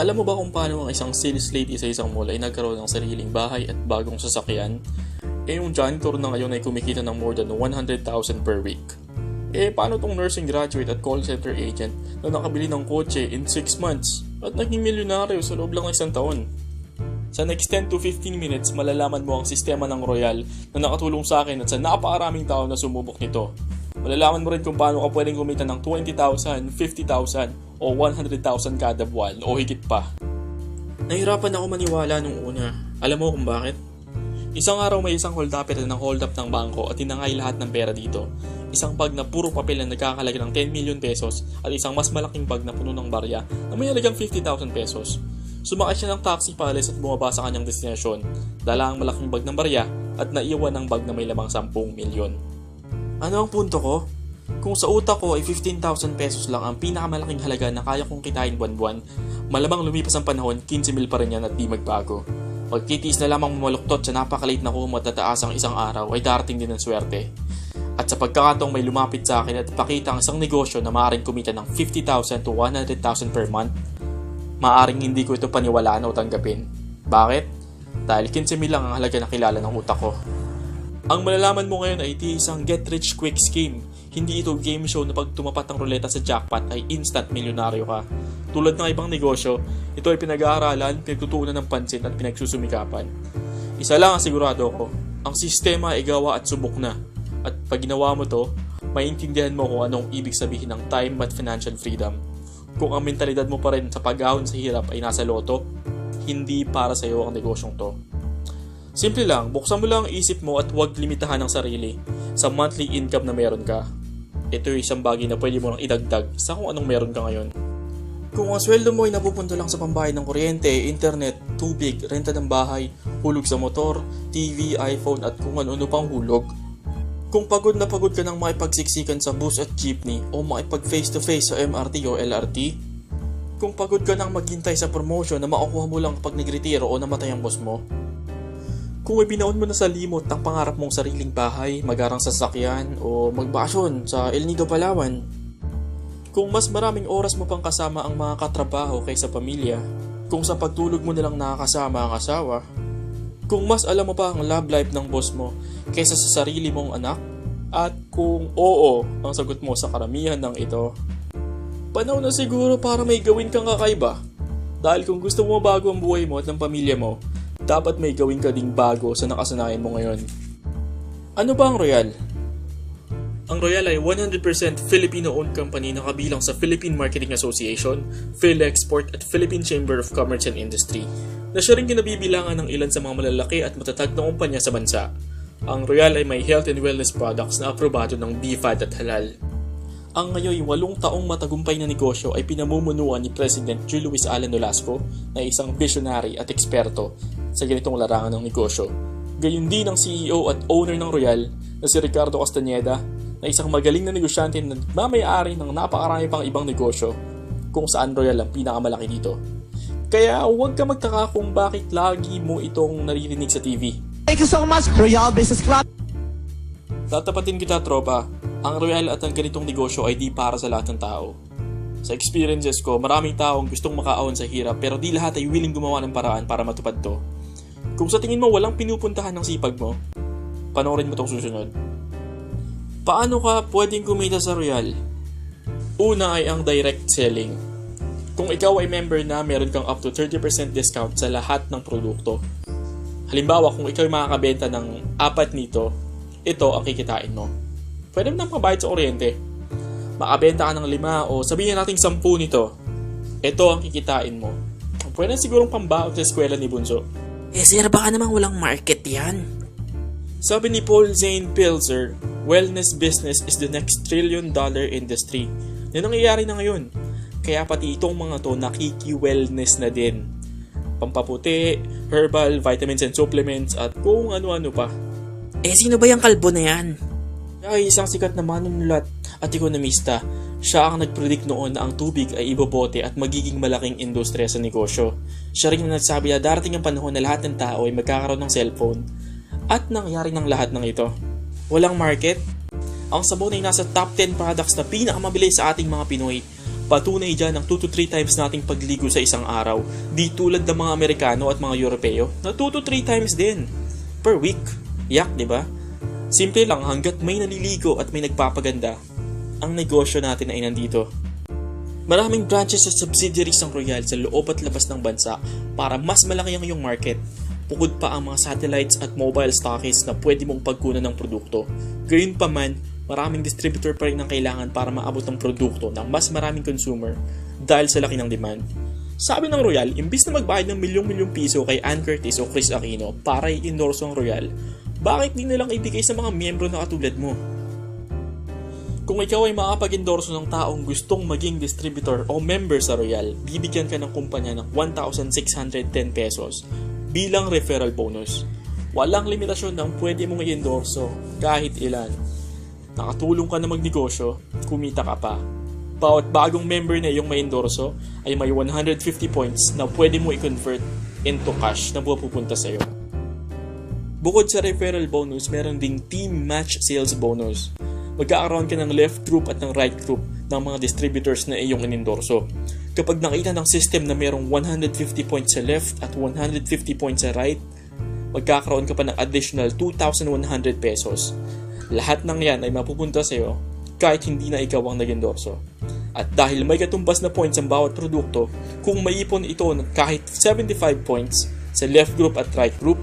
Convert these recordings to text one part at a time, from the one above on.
Alam mo ba kung paano ang isang sales lady sa isang mall ay nagkaroon ng sariling bahay at bagong sasakyan? Yung janitor na ngayon ay kumikita ng more than 100,000 per week. Paano tong nursing graduate at call center agent na nakabili ng kotse in 6 months at naging milyonaryo sa loob lang ng isang taon? Sa next 10 to 15 minutes, malalaman mo ang sistema ng Royal na nakatulong sa akin at sa napakaraming tao na sumubok nito. Malalaman mo rin kung paano ka pwedeng kumita ng 20,000, 50,000 o 100,000 kada buwan o higit pa. Nahirapan ako maniwala nung una. Alam mo kung bakit? Isang araw may isang hold-upper na hold up ng bangko at tinangay lahat ng pera dito. Isang bag na puro papel na nagkakalaga ng 10 million pesos at isang mas malaking bag na puno ng barya na may halagang 50,000 pesos. Sumakay siya ng taxi paalis at bumaba sa kanyang destinasyon. Dala ang malaking bag ng barya at naiwan ang bag na may lamang 10 milyon. Ano ang punto ko? Kung sa utak ko ay 15,000 pesos lang ang pinakamalaking halaga na kaya kong kitain buwan-buwan, malamang lumipas ang panahon, 15 mil pa rin yan at di magbago. Pagtitiis na lamang mamaluktot sa napakaliit na kumot at taas ang isang araw ay darating din ang swerte. At sa pagkakataong may lumapit sa akin at pakita ang isang negosyo na maaaring kumita ng 50,000 to 100,000 per month, maaaring hindi ko ito paniwalaan o tanggapin. Bakit? Dahil 15 mil lang ang halaga na kilala ng utak ko. Ang malalaman mo ngayon ay iti isang get-rich-quick scheme. Hindi ito game show na pag tumapat ang ruleta sa jackpot ay instant milyonaryo ka. Tulad ng ibang negosyo, ito ay pinag-aaralan, pinagtutuunan ng pansin at pinagsusumikapan. Isa lang ang sigurado ko, ang sistema ay gawa at subok na. At pag ginawa mo to, maintindihan mo kung anong ibig sabihin ng time at financial freedom. Kung ang mentalidad mo pa rin sa pag-ahon sa hirap ay nasa loto, hindi para sa iyo ang negosyong to. Simple lang, buksan mo lang ang isip mo at huwag limitahan ang sarili sa monthly income na meron ka. Ito yung isang bagay na pwede mo nang idagdag sa kung anong meron ka ngayon. Kung ang sweldo mo ay napupunta lang sa pambayad ng kuryente, internet, tubig, renta ng bahay, hulog sa motor, TV, iPhone at kung ano pang hulog. Kung pagod na pagod ka ng makipagsiksikan sa bus at jeepney o makipag face to face sa MRT o LRT, kung pagod ka ng maghintay sa promotion na makukuha mo lang kapag nagretiro o namatay ang boss mo, kung ibinaon mo na sa limot ang pangarap mong sariling bahay, magarang sasakyan o magbakasyon sa El Nido, Palawan, kung mas maraming oras mo pang kasama ang mga katrabaho kaysa pamilya, kung sa pagtulog mo nilang nakakasama ang asawa, kung mas alam mo pa ang love life ng boss mo kaysa sa sarili mong anak, at kung oo ang sagot mo sa karamihan ng ito, panahon na siguro para may gawin kang kakaiba. Dahil kung gusto mo bago ang buhay mo at ng pamilya mo, dapat may gawin ka ding bago sa nakasanayan mo ngayon. Ano ba ang Royal? Ang Royal ay 100% Filipino-owned company na kabilang sa Philippine Marketing Association, PhilExport at Philippine Chamber of Commerce and Industry, na siya rin kinabibilangan ng ilan sa mga malalaki at matatag na kumpanya sa bansa. Ang Royal ay may health and wellness products na aprobado ng BFAD at halal. Ang ngayon 8 taong matagumpay na negosyo ay pinamumunuan ni President Juan Luis Alan Nolasco na isang visionary at eksperto sa ganitong larangan ng negosyo. Gayun din ang CEO at owner ng Royal na si Ricardo Castañeda na isang magaling na negosyante na nagmamay-ari ng napakarami pang ibang negosyo kung saan Royal ang pinakamalaki dito. Kaya huwag ka magtaka kung bakit lagi mo itong naririnig sa TV. Thank you so much, Royal Business Club. Tatapatin kita, tropa. Ang Royal at ang ganitong negosyo ay di para sa lahat ng tao. Sa experiences ko, maraming taong gustong makaahon sa hirap pero di lahat ay willing gumawa ng paraan para matupad to. Kung sa tingin mo walang pinupuntahan ng sipag mo, panoorin mo tong susunod. Paano ka pwedeng kumita sa Royal? Una ay ang direct selling. Kung ikaw ay member na, meron kang up to 30% discount sa lahat ng produkto. Halimbawa, kung ikaw ay makakabenta ng 4 nito, ito ang kikitain mo. Pwede mo nang pabayad sa kuryente. Makabenta ka ng 5 o sabihin natin 10 nito. Ito ang kikitain mo. Pwede sigurong pambaon sa eskwela ni Bunso. Sir, baka namang walang market yan. Sabi ni Paul Zane Pilzer, wellness business is the next $1 trillion industry. Yan ang nangyayari na ngayon. Kaya pati itong mga to nakiki-wellness na din. Pampaputi, herbal, vitamins and supplements at kung ano-ano pa. Sino ba yung kalbo na yan? Ay, isang sikat na manunulat at ekonomista. Siya ang nagpredict noon na ang tubig ay ibobote at magiging malaking industriya sa negosyo. Siya rin ang nagsabi na darating ang panahon na lahat ng tao ay magkakaroon ng cellphone. At nangyari ng lahat ng ito. Walang market? Ang sabon ay nasa top 10 products na pinakamabili sa ating mga Pinoy. Patunay dyan ang 2 to 3 times nating pagligo sa isang araw. Di tulad ng mga Amerikano at mga Europeo na 2 to 3 times din per week. Yak, di ba? Simple lang, hanggat may naliligo at may nagpapaganda, ang negosyo natin ay nandito. Maraming branches at subsidiaries ng Royal sa loob at labas ng bansa para mas malaki ang iyong market. Bukod pa ang mga satellites at mobile stockists na pwede mong pagkunan ng produkto. Gayunpaman, maraming distributor pa rin ang kailangan para maabot ang produkto ng mas maraming consumer dahil sa laki ng demand. Sabi ng Royal, imbis na magbayad ng milyong-milyong piso kay Ann Curtis o Chris Aquino para i-endorse ang Royal, bakit di na lang ibigay sa mga miyembro na katulad mo? Kung ikaw ay makapag-endorso ng taong gustong maging distributor o member sa Royal, bibigyan ka ng kumpanya ng 1,610 pesos bilang referral bonus. Walang limitasyon ng pwede mong i-endorso kahit ilan. Nakatulong ka na magnegosyo, kumita ka pa. Bawat bagong member na iyong may endorso ay may 150 points na pwede mo i-convert into cash na pupunta sa iyo. Bukod sa referral bonus, meron ding team match sales bonus. Magkakaroon ka ng left group at ng right group ng mga distributors na iyong inendorso. Kapag nakita ng system na mayroong 150 points sa left at 150 points sa right, magkakaroon ka pa ng additional 2,100 pesos. Lahat ng yan ay mapupunta sa iyo kahit hindi na ikaw ang nag-endorso. At dahil may katumbas na points ang bawat produkto, kung maipon ito ng kahit 75 points sa left group at right group,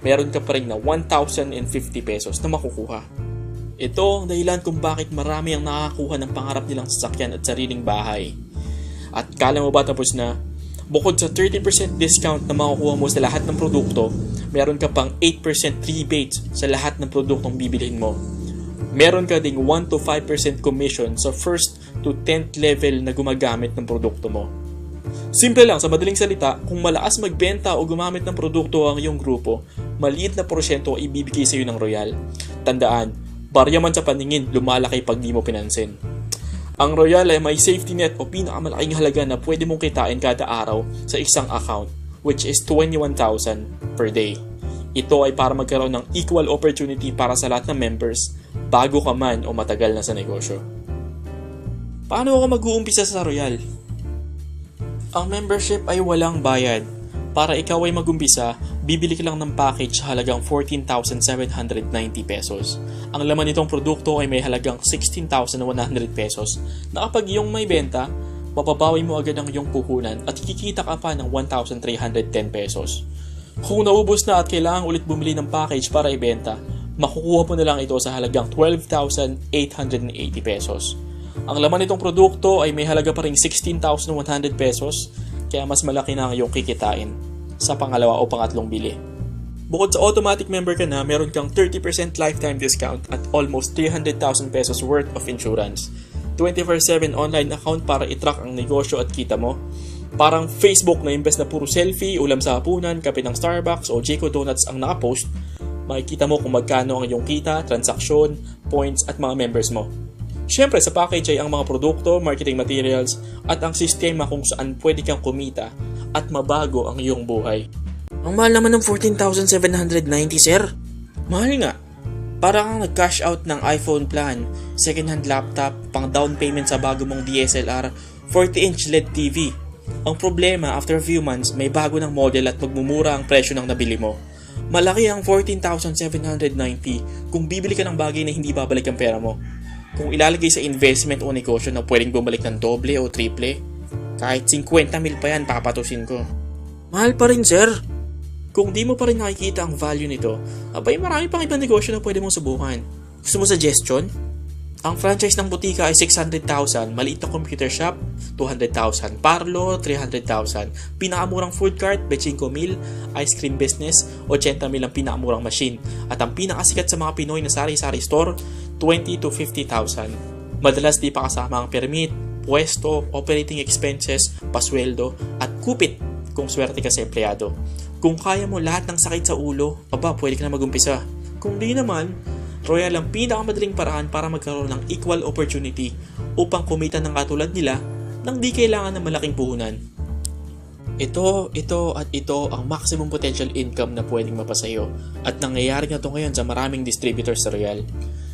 meron ka pa rin na 1,050 pesos na makukuha. Ito ang dahilan kung bakit marami ang nakakakuha ng pangarap nilang sasakyan at sariling bahay. At kala mo ba tapos na? Bukod sa 30% discount na makukuha mo sa lahat ng produkto, meron ka pang 8% rebate sa lahat ng produktong bibilhin mo. Meron ka ding 1 to 5% commission sa first to 10th level na gumagamit ng produkto mo. Simple lang, sa madaling salita, kung malakas magbenta o gumamit ng produkto ang iyong grupo, maliit na porsyento ay ibibigay sa iyo ng Royal. Tandaan, barya man sa paningin, lumalaki pag di mo pinansin. Ang Royal ay may safety net o pinakamalaking halaga na pwede mong kitain kada araw sa isang account, which is 21,000 per day. Ito ay para magkaroon ng equal opportunity para sa lahat ng members, bago ka man o matagal na sa negosyo. Paano ako mag-uumpisa sa Royal? Ang membership ay walang bayad. Para ikaw ay mag-umpisa, bibili ka lang ng package sa halagang 14,790 pesos. Ang laman nitong produkto ay may halagang 16,100 pesos na kapag iyong may benta, mapapawi mo agad ang iyong puhunan at kikita ka pa ng 1,310 pesos. Kung naubos na at kailangan ulit bumili ng package para ibenta, makukuha mo na lang ito sa halagang 12,880 pesos. Ang laman nitong produkto ay may halaga pa ring 16,100 pesos, kaya mas malaki na ang iyong kikitain sa pangalawa o pangatlong bili. Bukod sa automatic member ka na, meron kang 30% lifetime discount at almost 300,000 pesos worth of insurance. 24/7 online account para i-track ang negosyo at kita mo. Parang Facebook na imbes na puro selfie, ulam sa hapunan, kape ng Starbucks o Jayco Donuts ang nakapost, makikita mo kung magkano ang iyong kita, transaksyon, points at mga members mo. Siyempre sa package ay ang mga produkto, marketing materials at ang sistema kung saan pwede kang kumita at mabago ang iyong buhay. Ang mahal naman ng 14,790, sir. Mahal nga. Para kang nag-cash out ng iPhone plan, second-hand laptop, pang down payment sa bago mong DSLR, 40-inch LED TV. Ang problema, after a few months, may bago ng model at magmumura ang presyo ng nabili mo. Malaki ang 14,790 kung bibili ka ng bagay na hindi babalik ang pera mo. Kung ilalagay sa investment o negosyo na pwedeng bumalik ng doble o triple, kahit 50 mil pa yan, papatusin ko. Mahal pa rin, sir. Kung di mo pa rin nakikita ang value nito, abay marami pang ibang negosyo na pwede mong subukan. Gusto mo suggestion? Ang franchise ng butika ay 600,000, maliit na computer shop, 200,000, parlo, 300,000, pinakamurang food cart, 25,000, ice cream business, 80,000 ang pinakamurang machine, at ang pinakasikat sa mga Pinoy na sari-sari store, 20 to 50,000. Madalas di pa kasama ang permit, pwesto, operating expenses, pasweldo, at kupit kung swerte ka sa empleyado. Kung kaya mo lahat ng sakit sa ulo, pwede ka na mag-umpisa. Kung di naman, Royal ang pinakamadaling paraan para magkaroon ng equal opportunity upang kumita ng katulad nila nang di kailangan ng malaking puhunan. Ito at ito ang maximum potential income na pwedeng mapasayo at nangyayari na ito ngayon sa maraming distributors sa Royal.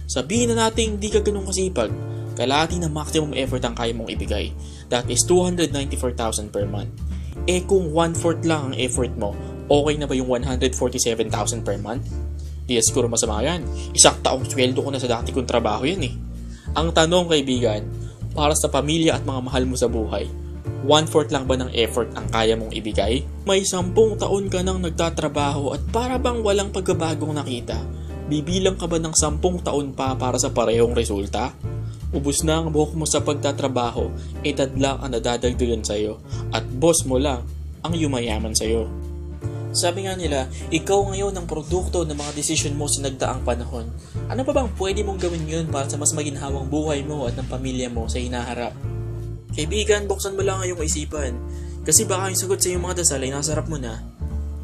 Sabihin na natin di ka ganun kasipag, Kalahati ng maximum effort ang kaya mong ibigay. That is 294,000 per month. Kung 1/4 lang ang effort mo, okay na ba yung 147,000 per month? Di siguro masama yan. Isang taong sweldo ko na sa dati kong trabaho yan eh. Ang tanong kaibigan, para sa pamilya at mga mahal mo sa buhay, 1/4 lang ba ng effort ang kaya mong ibigay? May 10 taon ka nang nagtatrabaho at para bang walang pagbabagong nakita? Bibilang ka ba ng 10 taon pa para sa parehong resulta? Ubus na ang buhok mo sa pagtatrabaho, edad lang ang nadadagdagan sa'yo at boss mo lang ang yumayaman sa'yo. Sabi nga nila, ikaw ngayon ang produkto ng mga desisyon mo sa nagdaang panahon. Ano pa bang pwede mong gawin yun para sa mas maginhawang buhay mo at ng pamilya mo sa hinaharap? Kaibigan, buksan mo lang ang iyong isipan. Kasi baka yung sagot sa iyong mga dasal ay nasa harap mo na,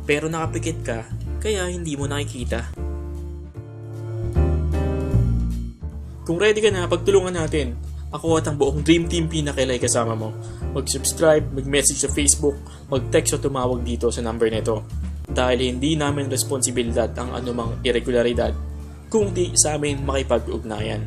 pero nakapikit ka, kaya hindi mo nakikita. Kung ready ka na, pagtulungan natin. Ako at ang buong Dream Team Pinakilay kasama mo. Mag-subscribe, mag-message sa Facebook, mag-text o tumawag dito sa number nito. Dahil hindi namin responsibilidad ang anumang irregularidad, kundi sa amin makipag-ugnayan.